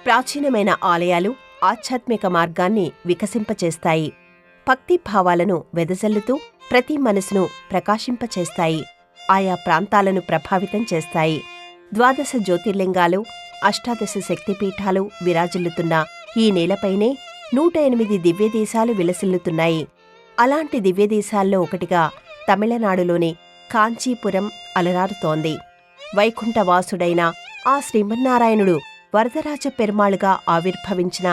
ప్రాచీనమైన ఆలయాలు ఆధ్యాత్మిక మార్గాన్ని వికసింపచేస్తాయి. భక్తి భావాలను వెదజల్లుతూ ప్రతి మనసును ప్రకాశింపచేస్తాయి. ఆయా ప్రాంతాలను ప్రభావితం చేస్తాయి. 12 జ్యోతిర్లింగాలు, 18 శక్తిపీఠాలు విరాజిల్లుతున్న ఈ నేలపైనే 108 దివ్యదేశాలు విలసిల్లుతున్నాయి. అలాంటి దివ్యదేశాల్లో ఒకటిగా తమిళనాడులోని కాంచీపురం అలరారుతోంది. వైకుంఠవాసుడైన ఆ శ్రీమన్నారాయణుడు వరదరాజ పెరుమాళుగా ఆవిర్భవించిన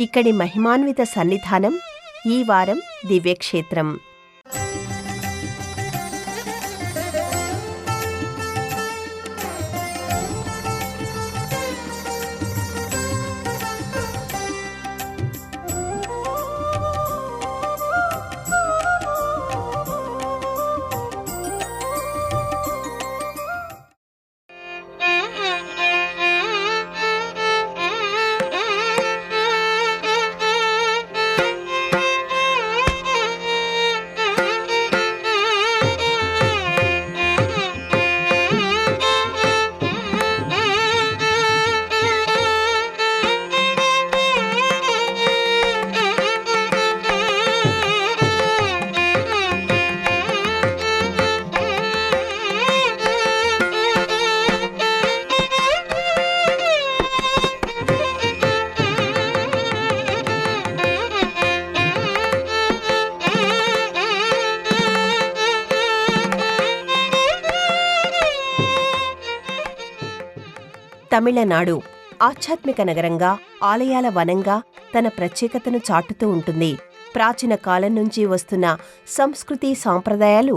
ఇక్కడి మహిమాన్విత సన్నిధానం ఈ వారం దివ్యక్షేత్రం. తమిళనాడు ఆధ్యాత్మిక నగరంగా, ఆలయాల వనంగా తన ప్రత్యేకతను చాటుతూ ఉంటుంది. ప్రాచీన కాలం నుంచి వస్తున్న సంస్కృతి సాంప్రదాయాలు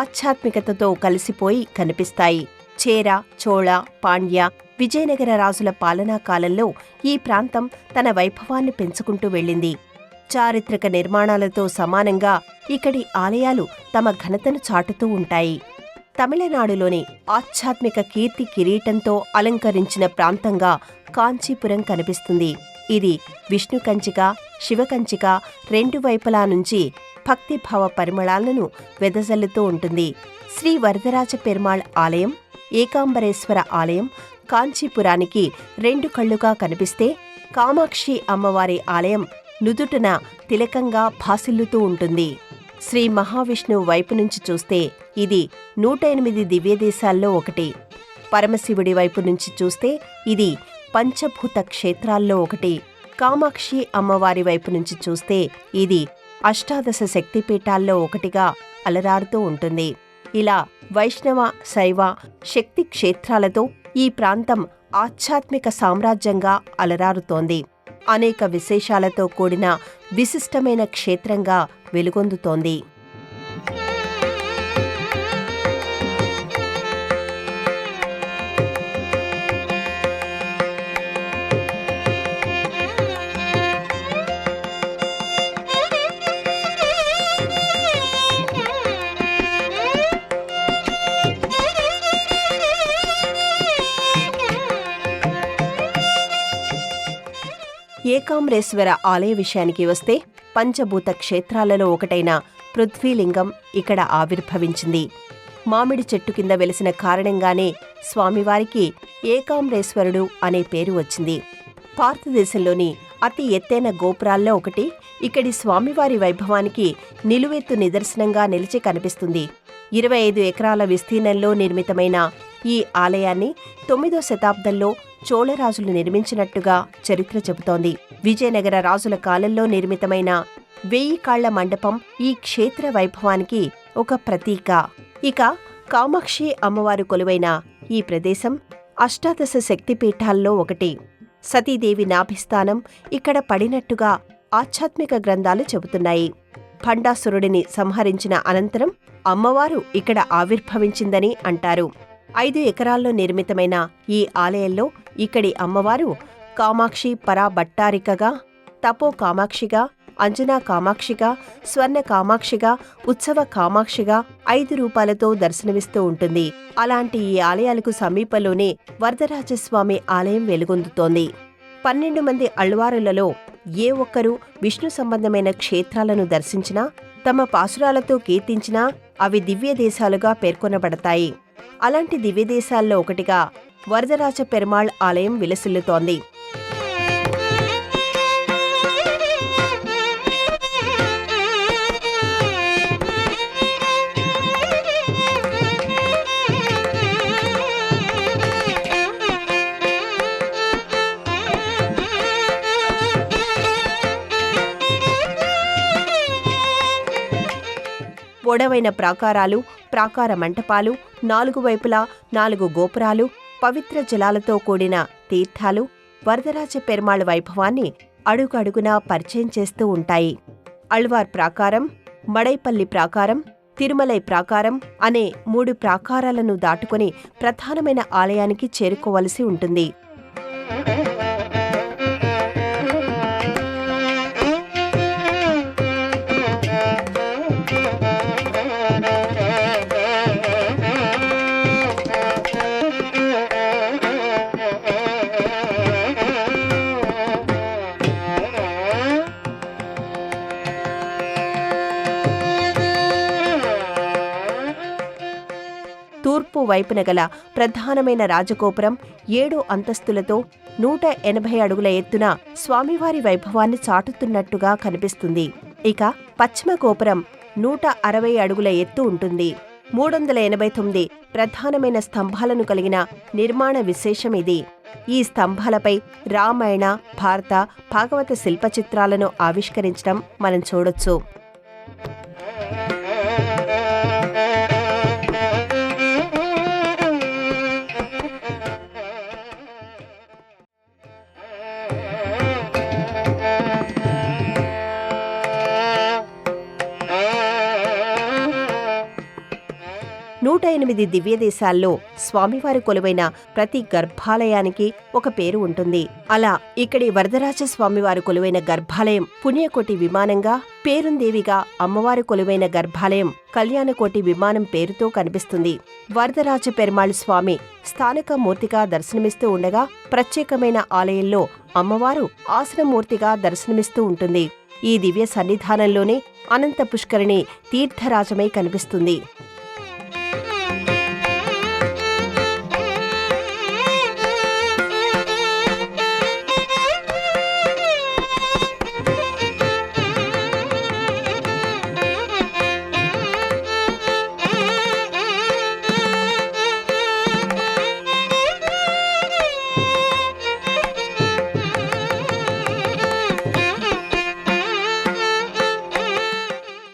ఆధ్యాత్మికతతో కలిసిపోయి కనిపిస్తాయి. చేర, చోళ, పాండ్య, విజయనగర రాజుల పాలనా కాలంలో ఈ ప్రాంతం తన వైభవాన్ని పెంచుకుంటూ వెళ్ళింది. చారిత్రక నిర్మాణాలతో సమానంగా ఇక్కడి ఆలయాలు తమ ఘనతను చాటుతూ ఉంటాయి. తమిళనాడులోని ఆధ్యాత్మిక కీర్తి కిరీటంతో అలంకరించిన ప్రాంతంగా కాంచీపురం కనిపిస్తుంది. ఇది విష్ణు కంచిక, శివకంచిక రెండు వైపులా నుంచి భక్తిభావ పరిమళాలను వెదజల్లుతూ ఉంటుంది. శ్రీ వరదరాజ పెరుమాళ్ ఆలయం, ఏకాంబరేశ్వర ఆలయం కాంచీపురానికి 2 కళ్లుగా కనిపిస్తే, కామాక్షి అమ్మవారి ఆలయం నుదుటన తిలకంగా భాసిల్లుతూ ఉంటుంది. శ్రీ మహావిష్ణువు వైపు నుంచి చూస్తే ఇది 108 దివ్యదేశాల్లో ఒకటి. పరమశివుడి వైపు నుంచి చూస్తే ఇది పంచభూత క్షేత్రాల్లో ఒకటి. కామాక్షి అమ్మవారి వైపు నుంచి చూస్తే ఇది 18 శక్తిపీఠాల్లో ఒకటిగా అలరారుతూ ఉంటుంది. ఇలా వైష్ణవ, శైవ, శక్తి క్షేత్రాలతో ఈ ప్రాంతం ఆధ్యాత్మిక సామ్రాజ్యంగా అలరారుతోంది. అనేక విశేషాలతో కూడిన విశిష్టమైన క్షేత్రంగా వెలుగొందుతోంది. ఏకాంబరేశ్వర ఆలయ విషయానికి వస్తే, పంచభూత క్షేత్రాలలో ఒకటైన పృథ్వీలింగం ఇక్కడ ఆవిర్భవించింది. మామిడి చెట్టు కింద వెలిసిన కారణంగానే స్వామివారికి ఏకాంబరేశ్వరుడు అనే పేరు వచ్చింది. భారతదేశంలోని అతి ఎత్తైన గోపురాల్లో ఒకటి ఇక్కడి స్వామివారి వైభవానికి నిలువెత్తు నిదర్శనంగా నిలిచి కనిపిస్తుంది. 25 ఎకరాల విస్తీర్ణంలో నిర్మితమైన ఈ ఆలయాన్ని 9వ శతాబ్దంలో చోళరాజులు నిర్మించినట్టుగా చరిత్ర చెబుతోంది. విజయనగర రాజుల కాలంలో నిర్మితమైన 1000 కాళ్ల మండపం ఈ క్షేత్ర వైభవానికి ఒక ప్రతీక. ఇక కామాక్షి అమ్మవారు కొలువైన ఈ ప్రదేశం 18 శక్తిపీఠాల్లో ఒకటి. సతీదేవి నాభిస్థానం ఇక్కడ పడినట్టుగా ఆధ్యాత్మిక గ్రంథాలు చెబుతున్నాయి. భండాసురుడిని సంహరించిన అనంతరం అమ్మవారు ఇక్కడ ఆవిర్భవించిందని అంటారు. 5 ఎకరాల్లో నిర్మితమైన ఈ ఆలయంలో ఇక్కడి అమ్మవారు కామాక్షి పరాభట్టారికగా, తపో కామాక్షిగా, అంజనా కామాక్షిగా, స్వర్ణ కామాక్షిగా, ఉత్సవ కామాక్షిగా 5 రూపాలతో దర్శనమిస్తూ ఉంటుంది. అలాంటి ఈ ఆలయాలకు సమీపంలోనే వరదరాజస్వామి ఆలయం వెలుగొందుతోంది. 12 మంది అళ్వారులలో ఏ ఒక్కరూ విష్ణు సంబంధమైన క్షేత్రాలను దర్శించినా, తమ పాసురాలతో కీర్తించినా అవి దివ్యదేశాలుగా పేర్కొనబడతాయి. అలాంటి దివ్యదేశాల్లో ఒకటిగా వరదరాజ పెరుమాళ్ ఆలయం విలసిల్లుతోంది. పొడవైన ప్రాకారాలు, ప్రాకార మంటపాలు, 4 వైపులా 4 గోపురాలు, పవిత్ర జలాలతో కూడిన తీర్థాలు వరదరాజ పెరుమాళ్ వైభవాన్ని అడుగడుగునా పరిచయం చేస్తూ ఉంటాయి. అళ్వార్ ప్రాకారం, మడైపల్లి ప్రాకారం, తిరుమలై ప్రాకారం అనే 3 ప్రాకారాలను దాటుకొని ప్రధానమైన ఆలయానికి చేరుకోవలసి ఉంటుంది. తూర్పు వైపున గల ప్రధానమైన రాజగోపురం 7 అంతస్తులతో 180 అడుగుల ఎత్తున స్వామివారి వైభవాన్ని చాటుతున్నట్టుగా కనిపిస్తుంది. ఇక పశ్చిమ గోపురం 160 అడుగుల ఎత్తు ఉంటుంది. 389 ప్రధానమైన స్తంభాలను కలిగిన నిర్మాణ విశేషం ఇది. ఈ స్తంభాలపై రామాయణ, భారత, భాగవత శిల్పచిత్రాలను ఆవిష్కరించడం మనం చూడొచ్చు. నూట 8 దివ్యదేశాల్లో స్వామివారి కొలువైన ప్రతి గర్భాలయానికి ఒక పేరు ఉంటుంది. అలా ఇక్కడి వరదరాజ స్వామివారి కొలువైన గర్భాలయం పుణ్యకోటి విమానంగా, పేరుందేవిగా అమ్మవారి కొలువైన గర్భాలయం కళ్యాణకోటి విమానం పేరుతో కనిపిస్తుంది. వరదరాజ పెరుమాళ్ స్వామి స్థానిక మూర్తిగా దర్శనమిస్తూ ఉండగా, ప్రత్యేకమైన ఆలయంలో అమ్మవారు ఆసనమూర్తిగా దర్శనమిస్తూ ఉంటుంది. ఈ దివ్య సన్నిధానంలోనే అనంత పుష్కరిణి తీర్థరాజమై కనిపిస్తుంది.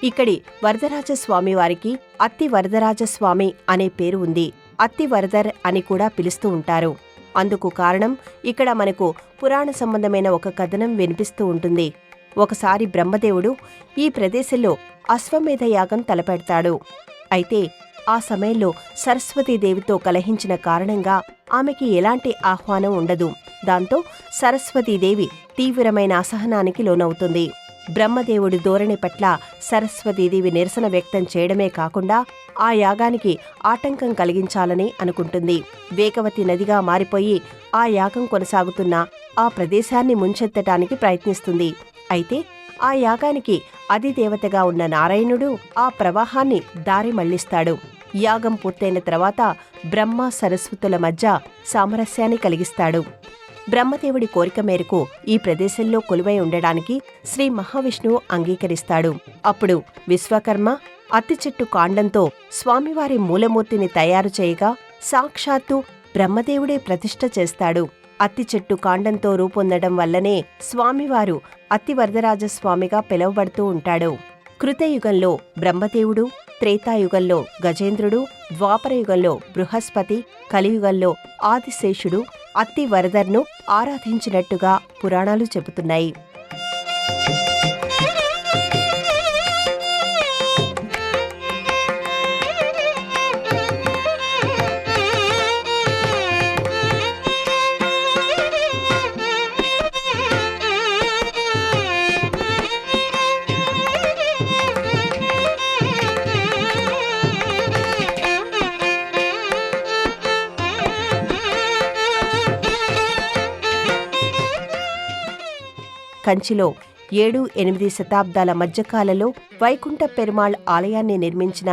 ఇక్కడి వరదరాజస్వామి వారికి అత్తి వరదరాజస్వామి అనే పేరు ఉంది. అత్తి వరదర్ అని కూడా పిలుస్తూ ఉంటారు. అందుకు కారణం ఇక్కడ మనకు పురాణ సంబంధమైన ఒక కథనం వినిపిస్తూ ఉంటుంది. ఒకసారి బ్రహ్మదేవుడు ఈ ప్రదేశంలో అశ్వమేధ యాగం తలపెడతాడు. అయితే ఆ సమయంలో సరస్వతీదేవితో కలహించిన కారణంగా ఆమెకి ఎలాంటి ఆహ్వానం ఉండదు. దాంతో సరస్వతీదేవి తీవ్రమైన అసహనానికి లోనవుతుంది. బ్రహ్మదేవుడి ధోరణి పట్ల సరస్వతీదేవి నిరసన వ్యక్తం చేయడమే కాకుండా ఆ యాగానికి ఆటంకం కలిగించాలని అనుకుంటుంది. వేగవతి నదిగా మారిపోయి ఆ యాగం కొనసాగుతున్న ఆ ప్రదేశాన్ని ముంచెత్తటానికి ప్రయత్నిస్తుంది. అయితే ఆ యాగానికి అధిదేవతగా ఉన్న నారాయణుడు ఆ ప్రవాహాన్ని దారి మళ్లిస్తాడు. యాగం పూర్తయిన తర్వాత బ్రహ్మ సరస్వతుల మధ్య సామరస్యాన్ని కలిగిస్తాడు. బ్రహ్మదేవుడి కోరిక మేరకు ఈ ప్రదేశంలో కొలువై ఉండడానికి శ్రీ మహావిష్ణువు అంగీకరిస్తాడు. అప్పుడు విశ్వకర్మ అత్తి చెట్టు కాండంతో స్వామివారి మూలమూర్తిని తయారు చేయగా సాక్షాత్తు బ్రహ్మదేవుడే ప్రతిష్ఠ చేస్తాడు. అత్తి చెట్టు కాండంతో రూపొందడం వల్లనే స్వామివారు అత్తి వరదరాజస్వామిగా పిలువబడుతూ ఉంటాడు. కృతయుగంలో బ్రహ్మదేవుడు, త్రేతాయుగంలో గజేంద్రుడు, ద్వాపరయుగంలో బృహస్పతి, కలియుగంలో ఆదిశేషుడు అత్తి వరదర్ను ఆరాధించినట్టుగా పురాణాలు చెబుతున్నాయి. కంచిలో 7-8 శతాబ్దాల మధ్యకాలంలో వైకుంఠ పెరుమాళ్ ఆలయాన్ని నిర్మించిన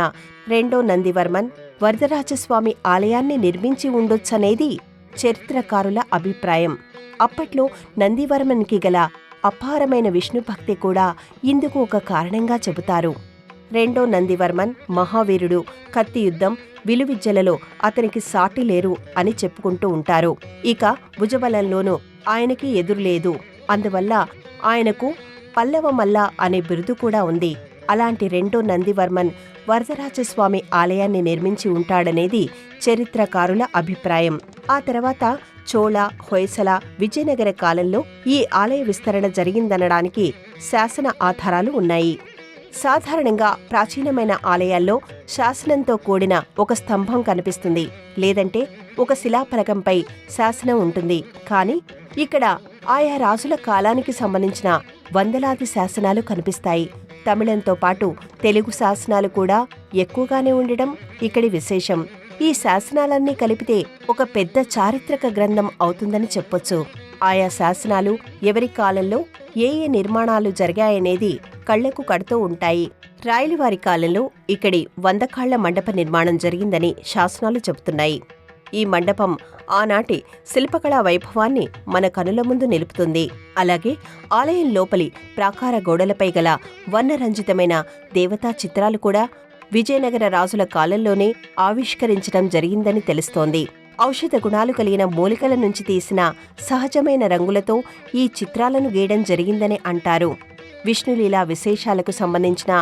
రెండో నందివర్మన్ వరదరాజస్వామి ఆలయాన్ని నిర్మించి ఉండొచ్చనేది చరిత్రకారుల అభిప్రాయం. అప్పట్లో నందివర్మన్కి గల అపారమైన విష్ణుభక్తి కూడా ఇందుకు ఒక కారణంగా చెబుతారు. రెండో నందివర్మన్ మహావీరుడు, కత్తి యుద్ధం, విలువిద్యలలో అతనికి సాటి లేరు అని చెప్పుకుంటూ ఉంటారు. ఇక భుజబలంలోనూ ఆయనకి ఎదురులేదు. అందువల్ల ఆయనకు పల్లవ మల్ల అనే బిరుదు కూడా ఉంది. అలాంటి రెండో నందివర్మన్ వరదరాజస్వామి ఆలయాన్ని నిర్మించి ఉంటాడనేది చరిత్రకారుల అభిప్రాయం. ఆ తర్వాత చోళ, హొయసల, విజయనగర కాలంలో ఈ ఆలయ విస్తరణ జరిగిందనడానికి శాసన ఆధారాలు ఉన్నాయి. సాధారణంగా ప్రాచీనమైన ఆలయాల్లో శాసనంతో కూడిన ఒక స్తంభం కనిపిస్తుంది, లేదంటే ఒక శిలాఫలకంపై శాసనం ఉంటుంది. కానీ ఇక్కడ ఆయా రాజుల కాలానికి సంబంధించిన వందలాది శాసనాలు కనిపిస్తాయి. తమిళంతో పాటు తెలుగు శాసనాలు కూడా ఎక్కువగానే ఉండడం ఇక్కడి విశేషం. ఈ శాసనాలన్నీ కలిపితే ఒక పెద్ద చారిత్రక గ్రంథం అవుతుందని చెప్పొచ్చు. ఆయా శాసనాలు ఎవరి కాలంలో ఏ నిర్మాణాలు జరిగాయనేది కళ్లకు కడుతూ ఉంటాయి. రాయలవారి కాలంలో ఇక్కడి 100 కాళ్ల మండప నిర్మాణం జరిగిందని శాసనాలు చెబుతున్నాయి. ఈ మండపం ఆనాటి శిల్పకళా వైభవాన్ని మన కనుల ముందు నిలుపుతుంది. అలాగే ఆలయం లోపలి ప్రాకార గోడలపై గల వర్ణరంజితమైన దేవతా చిత్రాలు కూడా విజయనగర రాజుల కాలంలోనే ఆవిష్కరించడం జరిగిందని తెలుస్తోంది. ఔషధ గుణాలు కలిగిన మూలికల నుంచి తీసిన సహజమైన రంగులతో ఈ చిత్రాలను గీయడం జరిగిందని అంటారు. విష్ణులీలా విశేషాలకు సంబంధించిన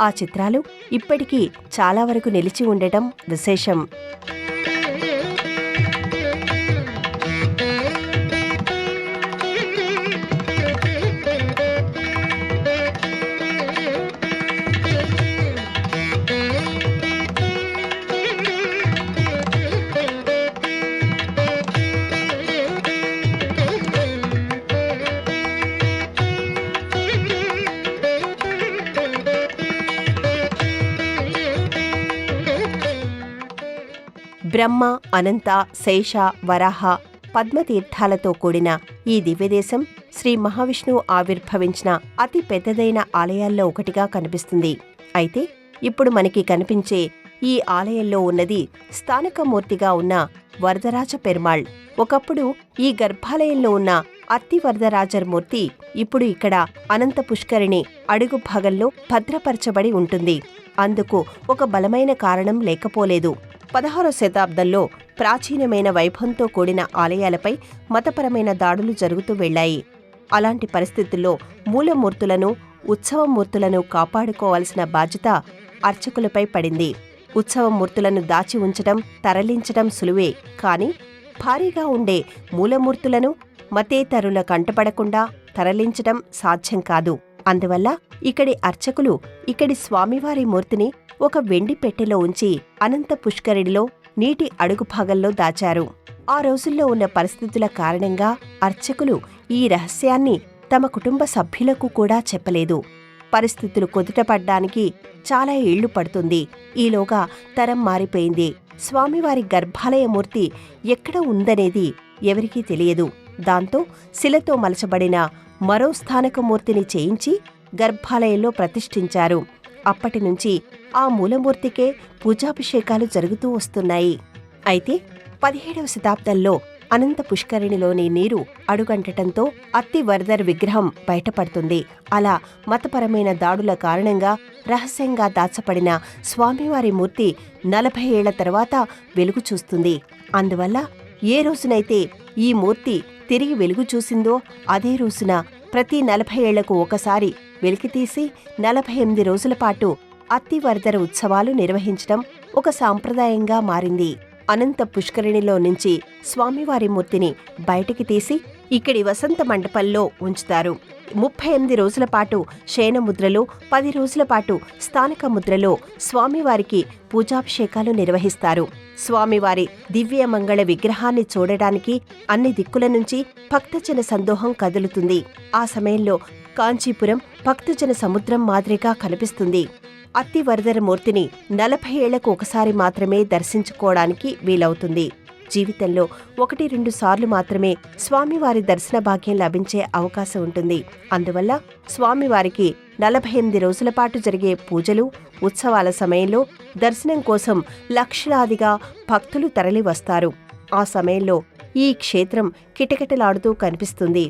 ఆ చిత్రాలు ఇప్పటికీ చాలా వరకు నిలిచి ఉండటం విశేషం. బ్రహ్మ, అనంత, శేష, వరాహ, పద్మతీర్థాలతో కూడిన ఈ దివ్యదేశం శ్రీ మహావిష్ణువు ఆవిర్భవించిన అతి పెద్దదైన ఆలయాల్లో ఒకటిగా కనిపిస్తుంది. అయితే ఇప్పుడు మనకి కనిపించే ఈ ఆలయంలో ఉన్నది స్థానిక మూర్తిగా ఉన్న వరదరాజ పెరుమాళ్. ఒకప్పుడు ఈ గర్భాలయంలో ఉన్న అత్తి వరదరాజర్ మూర్తి ఇప్పుడు ఇక్కడ అనంత పుష్కరిణి అడుగు భాగంలో భద్రపరచబడి ఉంటుంది. అందుకు ఒక బలమైన కారణం లేకపోలేదు. 16వ శతాబ్దంలో ప్రాచీనమైన వైభవంతో కూడిన ఆలయాలపై మతపరమైన దాడులు జరుగుతూ వెళ్లాయి. అలాంటి పరిస్థితుల్లో మూలమూర్తులను, ఉత్సవమూర్తులను కాపాడుకోవాల్సిన బాధ్యత అర్చకులపై పడింది. ఉత్సవమూర్తులను దాచి ఉంచడం, తరలించడం సులువే, కాని భారీగా ఉండే మూలమూర్తులను మతేతరుల కంటపడకుండా తరలించడం సాధ్యం కాదు. అందువల్ల ఇక్కడి అర్చకులు ఇక్కడి స్వామివారి మూర్తిని ఒక వెండి పెట్టెలో ఉంచి అనంత పుష్కరిణిలో నీటి అడుగు భాగంలో దాచారు. ఆ రోజుల్లో ఉన్న పరిస్థితుల కారణంగా అర్చకులు ఈ రహస్యాన్ని తమ కుటుంబ సభ్యులకు కూడా చెప్పలేదు. పరిస్థితులు కుదుటపడ్డానికి చాలా ఏళ్లు పడుతుంది. ఈలోగా తరం మారిపోయింది. స్వామివారి గర్భాలయమూర్తి ఎక్కడ ఉందనేది ఎవరికీ తెలియదు. దాంతో శిలతో మలచబడిన మరో స్థానకమూర్తిని చేయించి గర్భాలయంలో ప్రతిష్ఠించారు. అప్పటినుంచి ఆ మూలమూర్తికే పూజాభిషేకాలు జరుగుతూ వస్తున్నాయి. అయితే 17వ శతాబ్దంలో అనంత పుష్కరిణిలోని నీరు అడుగంటటంతో అత్తి వరదర్ విగ్రహం బయటపడుతుంది. అలా మతపరమైన దాడుల కారణంగా రహస్యంగా దాచపడిన స్వామివారి మూర్తి 40 ఏళ్ల తర్వాత వెలుగు చూస్తుంది. అందువల్ల ఏ రోజునైతే ఈ మూర్తి తిరిగి వెలుగు చూసిందో అదే రోజున ప్రతి 40 ఏళ్లకు ఒకసారి వెలికితీసి 48 రోజుల పాటు అత్తి వరదర ఉత్సవాలు నిర్వహించడం ఒక సాంప్రదాయంగా మారింది. అనంత పుష్కరిణిలో నుంచి స్వామివారి మూర్తిని బయటికి తీసి ఇక్కడి వసంత మండపంలో ఉంచుతారు. 38 రోజుల పాటు శయనముద్రలో, 10 రోజుల పాటు స్థానిక ముద్రలో స్వామివారికి పూజాభిషేకాలు నిర్వహిస్తారు. స్వామివారి దివ్యమంగళ విగ్రహాన్ని చూడడానికి అన్ని దిక్కుల నుంచి భక్తజన సందోహం కదులుతుంది. ఆ సమయంలో కాంచీపురం భక్తజన సముద్రం మాదిరిగా కనిపిస్తుంది. అత్తి వరదర మూర్తిని 40 ఏళ్లకు ఒకసారి మాత్రమే దర్శించుకోవడానికి వీలవుతుంది. జీవితంలో 1-2 సార్లు మాత్రమే స్వామివారి దర్శన భాగ్యం లభించే అవకాశం ఉంటుంది. అందువల్ల స్వామివారికి 48 రోజుల పాటు జరిగే పూజలు, ఉత్సవాల సమయంలో దర్శనం కోసం లక్షలాదిగా భక్తులు తరలి వస్తారు. ఆ సమయంలో ఈ క్షేత్రం కిటకిటలాడుతూ కనిపిస్తుంది.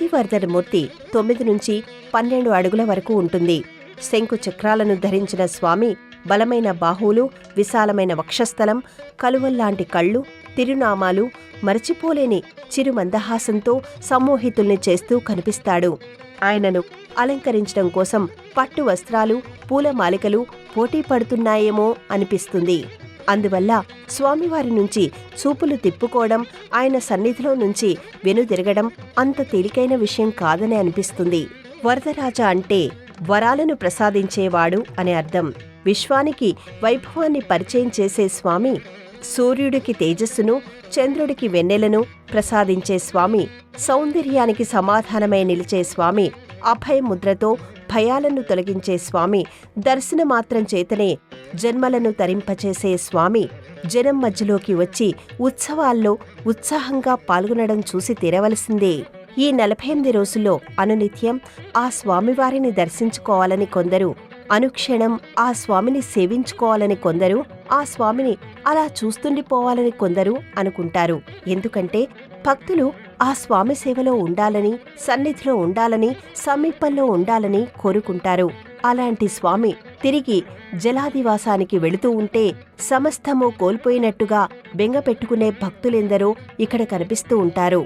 అత్తివరదర్ మూర్తి 9 నుంచి 12 అడుగుల వరకు ఉంటుంది. శంకు చక్రాలను ధరించిన స్వామి బలమైన బాహువులు, విశాలమైన వక్షస్థలం, కలువల్లాంటి కళ్ళు, తిరునామాలు, మరచిపోలేని చిరుమందహాసంతో సమ్మోహితుల్ని చేస్తూ కనిపిస్తాడు. ఆయనను అలంకరించడం కోసం పట్టు వస్త్రాలు, పూలమాలికలు పోటీ పడుతున్నాయేమో అనిపిస్తుంది. అందువల్ల స్వామివారి నుంచి చూపులు తిప్పుకోవడం, ఆయన సన్నిధిలో నుంచి వెనుదిరగడం అంత తేలికైన విషయం కాదని అనిపిస్తుంది. వరదరాజ అంటే వరాలను ప్రసాదించేవాడు అని అర్థం. విశ్వానికి వైభవాన్ని పరిచయం చేసే స్వామి, సూర్యుడికి తేజస్సును, చంద్రుడికి వెన్నెలను ప్రసాదించే స్వామి, సౌందర్యానికి సమాధానమై నిలిచే స్వామి, అభయముద్రతో భయాలను తొలగించే స్వామి, దర్శనమాత్రం చేతనే జన్మలను తరింపచేసే స్వామి, జనం మధ్యలోకి వచ్చి ఉత్సవాల్లో ఉత్సాహంగా పాల్గొనడం చూసి తీరవలసిందే. ఈ 48 రోజుల్లో అనునిత్యం ఆ స్వామివారిని దర్శించుకోవాలని కొందరు, అనుక్షణం ఆ స్వామిని సేవించుకోవాలని కొందరు, ఆ స్వామిని అలా చూస్తుండిపోవాలని కొందరు అనుకుంటారు. ఎందుకంటే భక్తులు ఆ స్వామి సేవలో ఉండాలని, సన్నిధిలో ఉండాలని, సమీపంలో ఉండాలని కోరుకుంటారు. అలాంటి స్వామి తిరిగి జలాదివాసానికి వెళుతూ ఉంటే సమస్తము కోల్పోయినట్టుగా బెంగపెట్టుకునే భక్తులెందరో ఇక్కడ కనిపిస్తూ ఉంటారు.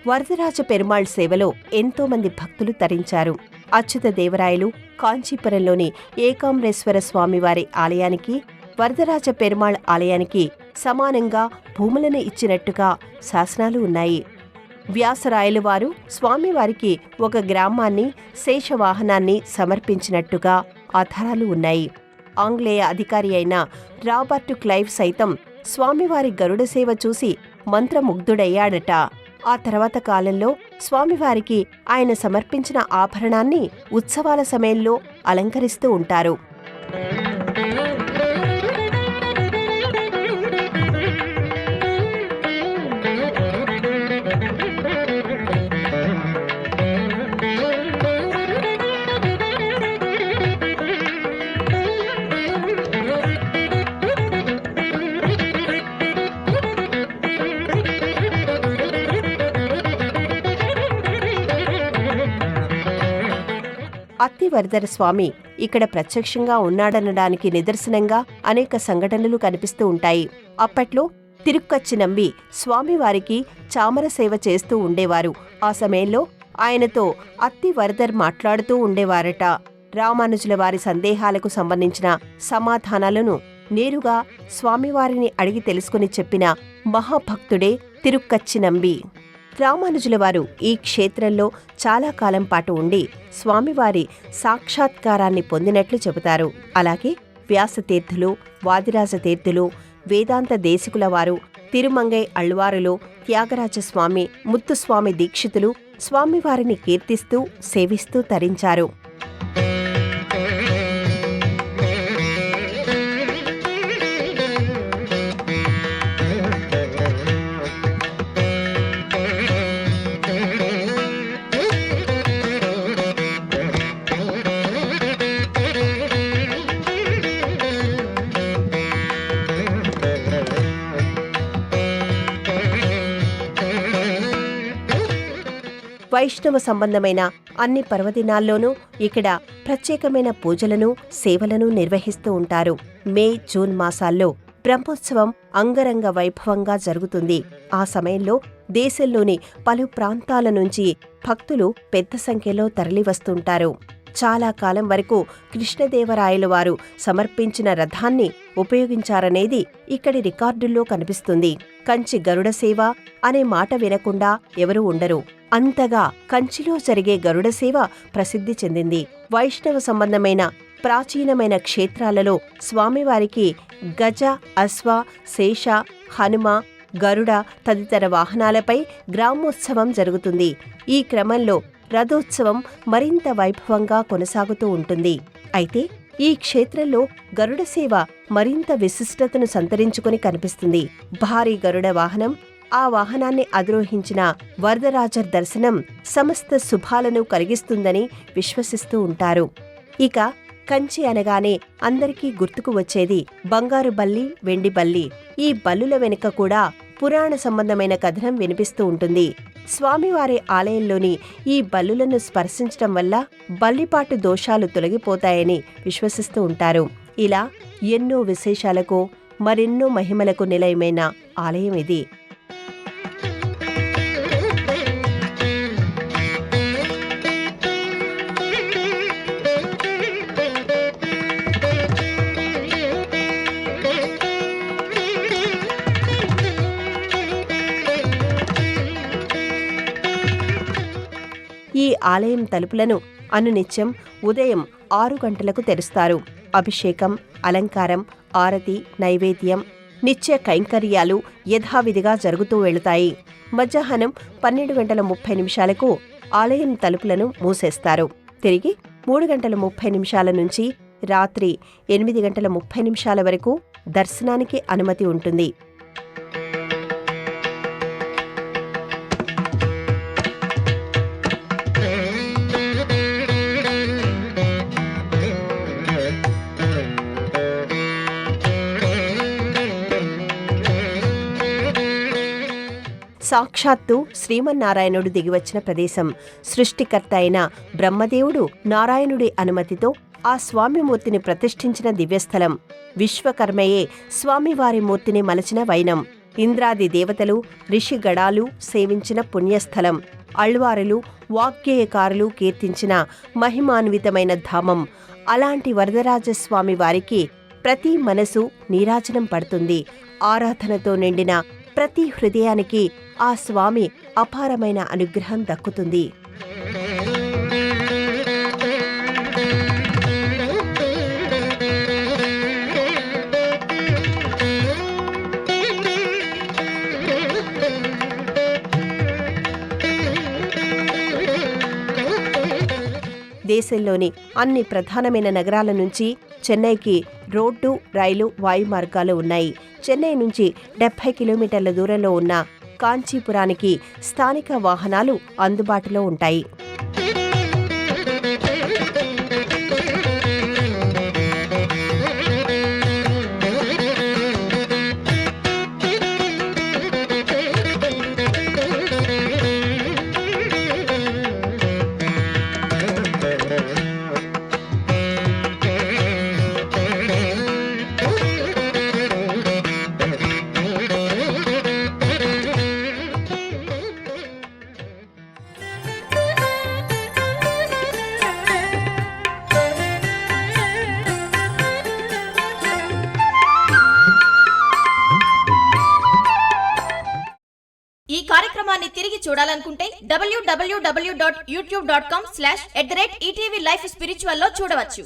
వరదరాజ పెరుమాళ్ సేవలో ఎంతో మంది భక్తులు తరించారు. అచ్యుత దేవరాయలు కాంచీపురంలోని ఏకాంబరేశ్వర స్వామివారి ఆలయానికి, వరదరాజ పెరుమాళ్ ఆలయానికి సమానంగా భూములను ఇచ్చినట్టుగా శాసనాలు ఉన్నాయి. వ్యాసరాయలు వారు స్వామివారికి ఒక గ్రామాన్ని, శేషవాహనాన్ని సమర్పించినట్టుగా ఆధారాలు ఉన్నాయి. ఆంగ్లేయ అధికారి అయిన రాబర్ట్ క్లైవ్ సైతం స్వామివారి గరుడ సేవ చూసి మంత్రముగ్ధుడయ్యాడట. ఆ తర్వాత కాలంలో స్వామివారికి ఆయన సమర్పించిన ఆభరణాన్ని ఉత్సవాల సమయంలో అలంకరిస్తూ ఉంటారు. అత్తివరదర స్వామి ఇక్కడ ప్రత్యక్షంగా ఉన్నాడనడానికి నిదర్శనంగా అనేక సంఘటనలు కనిపిస్తూ ఉంటాయి. అప్పట్లో తిరుక్కచ్చి నంబి స్వామివారికి చామర సేవ చేస్తూ ఉండేవారు. ఆ సమయంలో ఆయనతో అత్తివరదర్ మాట్లాడుతూ ఉండేవారట. రామానుజుల వారి సందేహాలకు సంబంధించిన సమాధానాలను నేరుగా స్వామివారిని అడిగి తెలుసుకుని చెప్పిన మహాభక్తుడే తిరుక్కచ్చి నంబి. రామానుజుల వారు ఈ క్షేత్రంలో చాలా కాలం పాటు ఉండి స్వామివారి సాక్షాత్కారాన్ని పొందినట్లు చెబుతారు. అలాగే వ్యాసతీర్థులు, వాదిరాజతీర్థులు, వేదాంత దేశికుల వారు, తిరుమంగై అళ్వారులు, త్యాగరాజస్వామి, ముత్తుస్వామి దీక్షితులు స్వామివారిని కీర్తిస్తూ సేవిస్తూ తరించారు. వైష్ణవ సంబంధమైన అన్ని పర్వదినాల్లోనూ ఇక్కడ ప్రత్యేకమైన పూజలను, సేవలను నిర్వహిస్తూ ఉంటారు. మే, జూన్ మాసాల్లో బ్రహ్మోత్సవం అంగరంగ వైభవంగా జరుగుతుంది. ఆ సమయంలో దేశంలోని పలు ప్రాంతాల నుంచి భక్తులు పెద్ద సంఖ్యలో తరలివస్తుంటారు. చాలా కాలం వరకు కృష్ణదేవరాయలు వారు సమర్పించిన రథాన్ని ఉపయోగించారనేది ఇక్కడి రికార్డుల్లో కనిపిస్తుంది. కంచి గరుడ సేవ అనే మాట వినకుండా ఎవరూ ఉండరు. అంతగా కంచిలో జరిగే గరుడ సేవ ప్రసిద్ధి చెందింది. వైష్ణవ సంబంధమైన ప్రాచీనమైన క్షేత్రాలలో స్వామివారికి గజ, అశ్వ, శేష, హనుమ, గరుడ తదితర వాహనాలపై గ్రామోత్సవం జరుగుతుంది. ఈ క్రమంలో రథోత్సవం మరింత వైభవంగా కొనసాగుతూ ఉంటుంది. అయితే ఈ క్షేత్రంలో గరుడ సేవ మరింత విశిష్టతను సంతరించుకొని కనిపిస్తుంది. భారీ గరుడ వాహనం, ఆ వాహనాన్ని అధిరోహించిన వరదరాజర్ దర్శనం సమస్త శుభాలను కలిగిస్తుందని విశ్వసిస్తూ ఉంటారు. ఇక కంచి అనగానే అందరికీ గుర్తుకు వచ్చేది బంగారు బల్లి, వెండి బల్లి. ఈ బల్లుల వెనుక కూడా పురాణ సంబంధమైన కథనం వినిపిస్తూ ఉంటుంది. స్వామివారి ఆలయంలోని ఈ బల్లులను స్పర్శించటం వల్ల బల్లిపాటు దోషాలు తొలగిపోతాయని విశ్వసిస్తూ ఉంటారు. ఇలా ఎన్నో విశేషాలకు, మరెన్నో మహిమలకు నిలయమైన ఆలయం ఇది. ఈ ఆలయం తలుపులను అనునిత్యం ఉదయం 6 గంటలకు తెరుస్తారు. అభిషేకం, అలంకారం, ఆరతి, నైవేద్యం, నిత్య కైంకర్యాలు యథావిధిగా జరుగుతూ వెళుతాయి. మధ్యాహ్నం 12:30 ఆలయం తలుపులను మూసేస్తారు. తిరిగి 3:30 నుంచి రాత్రి 8:30 వరకు దర్శనానికి అనుమతి ఉంటుంది. సాక్షాత్తు శ్రీమన్నారాయణుడు దిగివచ్చిన ప్రదేశం. సృష్టికర్త అయిన బ్రహ్మదేవుడు నారాయణుడి అనుమతితో ఆ స్వామిమూర్తిని ప్రతిష్ఠించిన దివ్యస్థలం. విశ్వకర్మయే స్వామివారి మూర్తిని మలచిన వైనం. ఇంద్రాది దేవతలు, ఋషిగణాలు సేవించిన పుణ్యస్థలం. అళ్వారులు, వాగ్గేయకారులు కీర్తించిన మహిమాన్వితమైన ధామం. అలాంటి వరదరాజస్వామి వారికి ప్రతి మనసు నీరాజనం పడుతుంది. ఆరాధనతో నిండిన ప్రతి హృదయానికి ఆ స్వామి అపారమైన అనుగ్రహం దక్కుతుంది. దేశంలోని అన్ని ప్రధానమైన నగరాల నుంచి చెన్నైకి రోడ్డు, రైలు, వాయు మార్గాలు ఉన్నాయి. చెన్నై నుంచి 70 కిలోమీటర్ల దూరంలో ఉన్న కాంచీపురానికి స్థానిక వాహనాలు అందుబాటులో ఉంటాయి. ఈ కార్యక్రమాన్ని తిరిగి చూడాలనుకుంటే www.youtube.com/@ETV Life Spiritual లో చూడవచ్చు.